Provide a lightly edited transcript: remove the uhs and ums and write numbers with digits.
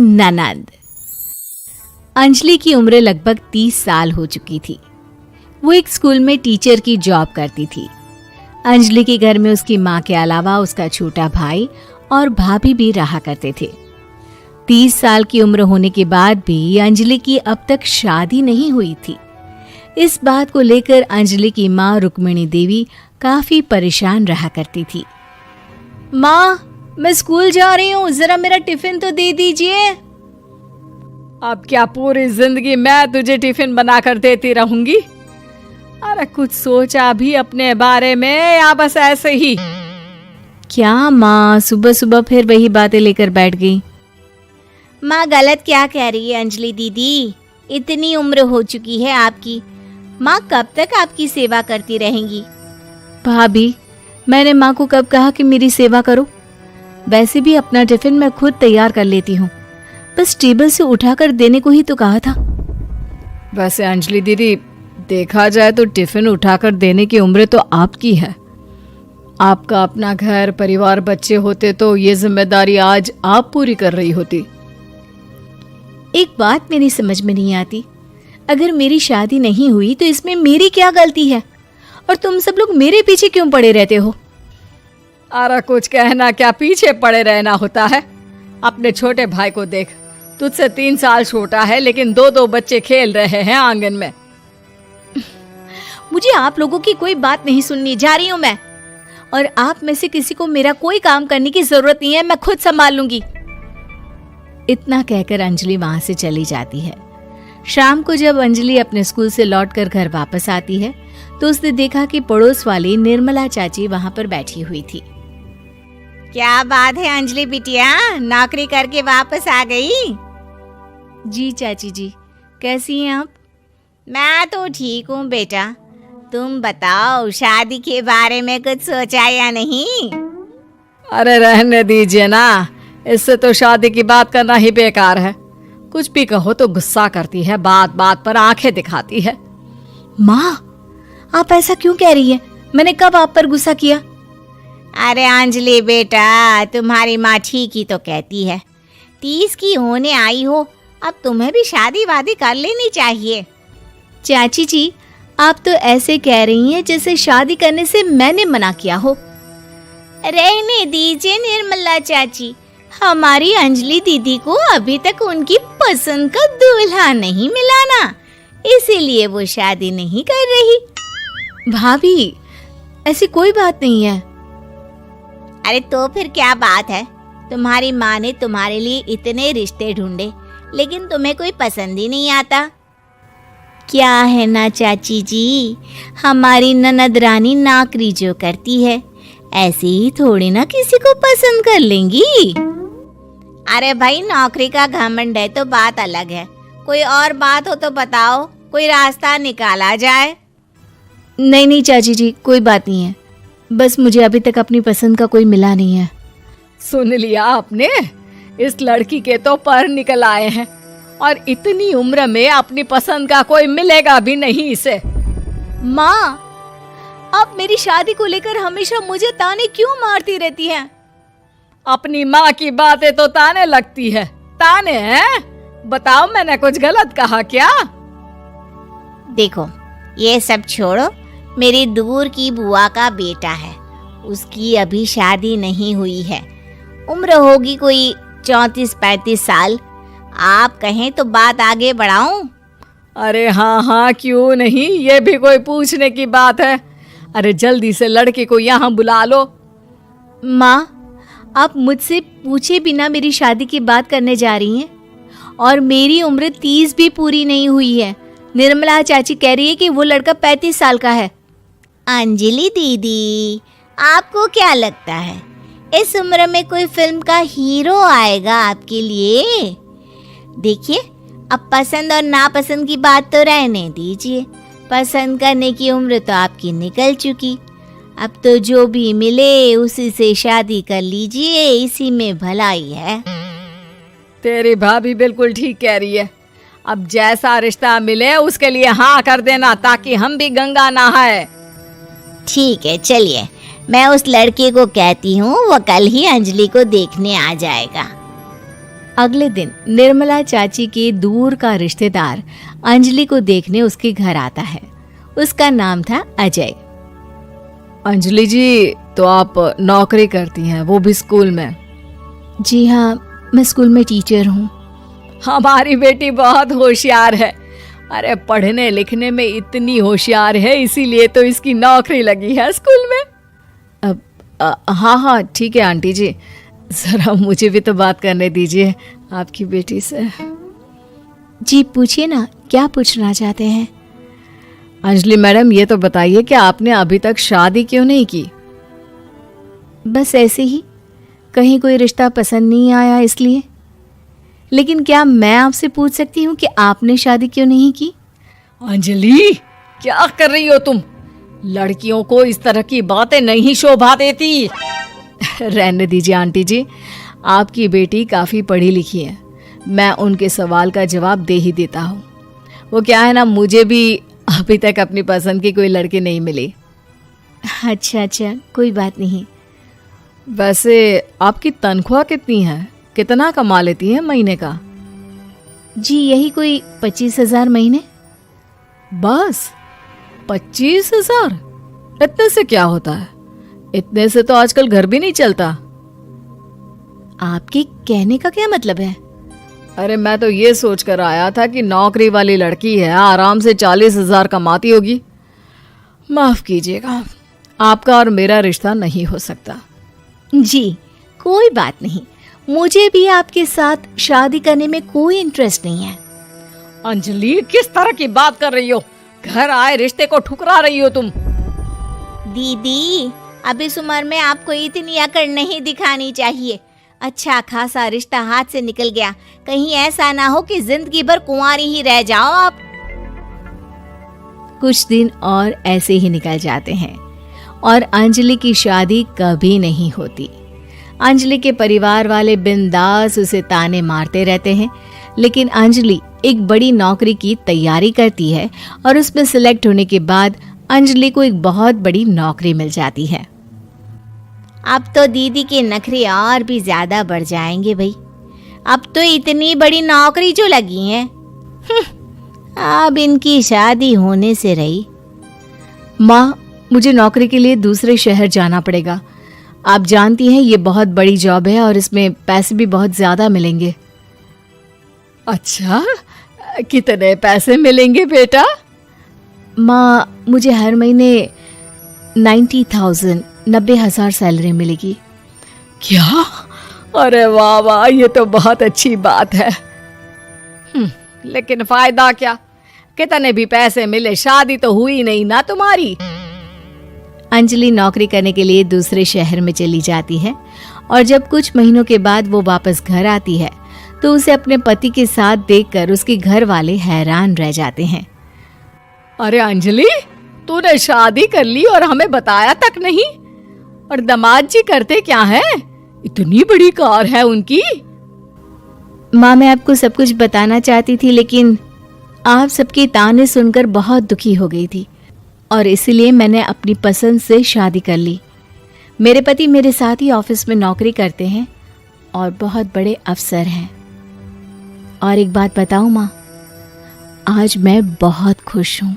ननद। अंजलि की उम्र लगभग 30 साल हो चुकी थी। वो एक स्कूल में टीचर की जॉब करती थी। अंजलि के घर में उसकी माँ के अलावा उसका छोटा भाई और भाभी भी रहा करते थे। 30 साल की उम्र होने के बाद भी अंजलि की अब तक शादी नहीं हुई थी। इस बात को लेकर अंजलि की माँ रुक्मिणी देवी काफी परेशान रहा करती थी। माँ, मैं स्कूल जा रही हूँ, जरा मेरा टिफिन तो दे दीजिए। अब क्या पूरी जिंदगी मैं तुझे टिफिन बनाकर देती रहूंगी? अरे कुछ सोचा भी अपने बारे में या बस ऐसे ही? क्या माँ, सुबह सुबह फिर वही बातें लेकर बैठ गई। माँ गलत क्या कह रही है अंजलि दीदी? इतनी उम्र हो चुकी है आपकी, माँ कब तक आपकी सेवा करती रहेंगी? भाभी, मैंने माँ को कब कहा कि मेरी सेवा करो? वैसे भी अपना टिफिन मैं खुद तैयार कर लेती हूँ, बस टेबल से उठाकर देने को ही तो कहा था। वैसे अंजलि दीदी, देखा जाए तो टिफिन उठाकर देने की उम्र तो आपकी है। आपका अपना घर परिवार बच्चे होते तो ये जिम्मेदारी आज आप पूरी कर रही होती। एक बात मेरी समझ में नहीं आती, अगर मेरी शादी नहीं हुई तो इसमें मेरी क्या गलती है और तुम सब लोग मेरे पीछे क्यों पड़े रहते हो? अरे कुछ कहना क्या पीछे पड़े रहना होता है? अपने छोटे भाई को देख, तुझसे 3 साल छोटा है लेकिन 2 बच्चे खेल रहे हैं आंगन में। मुझे आप लोगों की कोई बात नहीं सुननी, जा रही हूं मैं। और आप में से किसी को मेरा कोई काम करने की जरूरत नहीं है, मैं खुद संभाल लूंगी। इतना कहकर अंजलि वहां से चली जाती है। शाम को जब अंजलि अपने स्कूल से लौटकर घर वापस आती है तो उसने देखा कि पड़ोस वाली निर्मला चाची वहां पर बैठी हुई थी। क्या बात है अंजलि बिटिया, नौकरी करके वापस आ गई? जी चाची जी, कैसी हैं आप? मैं तो ठीक हूँ बेटा, तुम बताओ शादी के बारे में कुछ सोचा या नहीं? अरे रहने दीजिए ना, इससे तो शादी की बात करना ही बेकार है। कुछ भी कहो तो गुस्सा करती है, बात बात पर आंखें दिखाती है। माँ, आप ऐसा क्यों कह रही हैं? मैंने कब आप पर गुस्सा किया? अरे अंजलि बेटा, तुम्हारी माँ ठीक ही तो कहती है। 30 की होने आई हो, अब तुम्हें भी शादी वादी कर लेनी चाहिए। चाची जी, आप तो ऐसे कह रही हैं जैसे शादी करने से मैंने मना किया हो। रहने दीजिए निर्मला चाची, हमारी अंजलि दीदी को अभी तक उनकी पसंद का दूल्हा नहीं मिला ना, इसीलिए वो शादी नहीं कर रही। भाभी, ऐसी कोई बात नहीं है। अरे तो फिर क्या बात है? तुम्हारी माँ ने तुम्हारे लिए इतने रिश्ते ढूंढे लेकिन तुम्हें कोई पसंद ही नहीं आता। क्या है ना चाची जी, हमारी ननद रानी नौकरी जो करती है, ऐसे ही थोड़ी ना किसी को पसंद कर लेंगी। अरे भाई, नौकरी का घमंड है तो बात अलग है, कोई और बात हो तो बताओ, कोई रास्ता निकाला जाए। नहीं चाची जी, कोई बात नहीं है, बस मुझे अभी तक अपनी पसंद का कोई मिला नहीं है। सुन लिया आपने, इस लड़की के तो पर निकल आए हैं और इतनी उम्र में अपनी पसंद का कोई मिलेगा भी नहीं इसे। माँ, आप मेरी शादी को लेकर हमेशा मुझे ताने क्यों मारती रहती हैं? अपनी माँ की बातें तो ताने लगती है। ताने हैं? बताओ, मैंने कुछ गलत कहा क्या? देखो, ये सब छोड़ो, मेरी दूर की बुआ का बेटा है, उसकी अभी शादी नहीं हुई है, उम्र होगी कोई 34-35 साल। आप कहें तो बात आगे बढ़ाऊं? अरे हाँ, क्यों नहीं, ये भी कोई पूछने की बात है। अरे जल्दी से लड़के को यहाँ बुला लो। माँ, आप मुझसे पूछे बिना मेरी शादी की बात करने जा रही हैं और मेरी उम्र 30 भी पूरी नहीं हुई है। निर्मला चाची कह रही है कि वो लड़का 35 साल का है। अंजलि दीदी, आपको क्या लगता है इस उम्र में कोई फिल्म का हीरो आएगा आपके लिए? देखिए, अब पसंद और नापसंद की बात तो रहने दीजिए, पसंद करने की उम्र तो आपकी निकल चुकी। अब तो जो भी मिले उसी से शादी कर लीजिए, इसी में भलाई है। तेरी भाभी बिल्कुल ठीक कह रही है। अब जैसा रिश्ता मिले उसके लिए हाँ कर देना, ताकि हम भी गंगा नहाए। ठीक है, चलिए मैं उस लड़के को कहती हूँ, वो कल ही अंजलि को देखने आ जाएगा। अगले दिन निर्मला चाची के दूर का रिश्तेदार अंजलि को देखने उसके घर आता है। उसका नाम था अजय। अंजलि जी, तो आप नौकरी करती हैं, वो भी स्कूल में? जी हाँ, मैं स्कूल में टीचर हूँ। हमारी बेटी बहुत होशियार है। अरे पढ़ने लिखने में इतनी होशियार है, इसीलिए तो इसकी नौकरी लगी है स्कूल में। अब हाँ ठीक है आंटी जी, जरा मुझे भी तो बात करने दीजिए आपकी बेटी से। जी पूछिए ना, क्या पूछना चाहते हैं? अंजलि मैडम, ये तो बताइए कि आपने अभी तक शादी क्यों नहीं की? बस ऐसे ही, कहीं कोई रिश्ता पसंद नहीं आया इसलिए। लेकिन क्या मैं आपसे पूछ सकती हूँ कि आपने शादी क्यों नहीं की? अंजलि, क्या कर रही हो तुम? लड़कियों को इस तरह की बातें नहीं शोभा देती। रहने दीजिए आंटी जी, आपकी बेटी काफ़ी पढ़ी लिखी है, मैं उनके सवाल का जवाब दे ही देता हूँ। वो क्या है ना, मुझे भी अभी तक अपनी पसंद की कोई लड़की नहीं मिली। अच्छा, कोई बात नहीं। वैसे आपकी तनख्वाह कितनी है? कितना कमा लेती हैं महीने का? जी यही कोई 25,000 महीने। बस 25,000? इतने से क्या होता है? इतने से तो आजकल घर भी नहीं चलता। आपके कहने का क्या मतलब है? अरे मैं तो ये सोच कर आया था कि नौकरी वाली लड़की है, आराम से 40,000 कमाती होगी। माफ कीजिएगा, आपका और मेरा रिश्ता नहीं हो सकता। जी कोई बात नहीं, मुझे भी आपके साथ शादी करने में कोई इंटरेस्ट नहीं है। अंजलि, किस तरह की बात कर रही हो? घर आए रिश्ते को ठुकरा रही हो तुम। दीदी, अब इस उम्र में आपको इतनी अकड़ नहीं दिखानी चाहिए। अच्छा खासा रिश्ता हाथ से निकल गया, कहीं ऐसा ना हो कि जिंदगी भर कुंवारी ही रह जाओ आप। कुछ दिन और ऐसे ही निकल जाते हैं और अंजलि की शादी कभी नहीं होती। अंजलि के परिवार वाले बिंदास उसे ताने मारते रहते हैं, लेकिन अंजलि एक बड़ी नौकरी की तैयारी करती है और उसमें सिलेक्ट होने के बाद अंजलि को एक बहुत बड़ी नौकरी मिल जाती है। अब तो दीदी के नखरे और भी ज्यादा बढ़ जाएंगे भाई। अब तो इतनी बड़ी नौकरी जो लगी है, अब इनकी शादी होने से रही। माँ, मुझे नौकरी के लिए दूसरे शहर जाना पड़ेगा। आप जानती हैं ये बहुत बड़ी जॉब है और इसमें पैसे भी बहुत ज्यादा मिलेंगे। अच्छा, कितने पैसे मिलेंगे बेटा? माँ, मुझे हर महीने 90,000 सैलरी मिलेगी। क्या? अरे वाह वाह, ये तो बहुत अच्छी बात है। लेकिन फायदा क्या? कितने भी पैसे मिले, शादी तो हुई नहीं ना तुम्हारी। अंजलि नौकरी करने के लिए दूसरे शहर में चली जाती है और जब कुछ महीनों के बाद वो वापस घर आती है तो उसे अपने पति के साथ देखकर उसके घर वाले हैरान रह जाते हैं। अरे अंजलि, तूने शादी कर ली और हमें बताया तक नहीं। और दामाद जी करते क्या है? इतनी बड़ी कार है उनकी। माँ, मैं आपको सब कुछ बताना चाहती थी, लेकिन आप सबके ताने सुनकर बहुत दुखी हो गई थी और इसीलिए मैंने अपनी पसंद से शादी कर ली। मेरे पति मेरे साथ ही ऑफिस में नौकरी करते हैं और बहुत बड़े अफसर हैं। और एक बात बताऊं माँ, आज मैं बहुत खुश हूँ।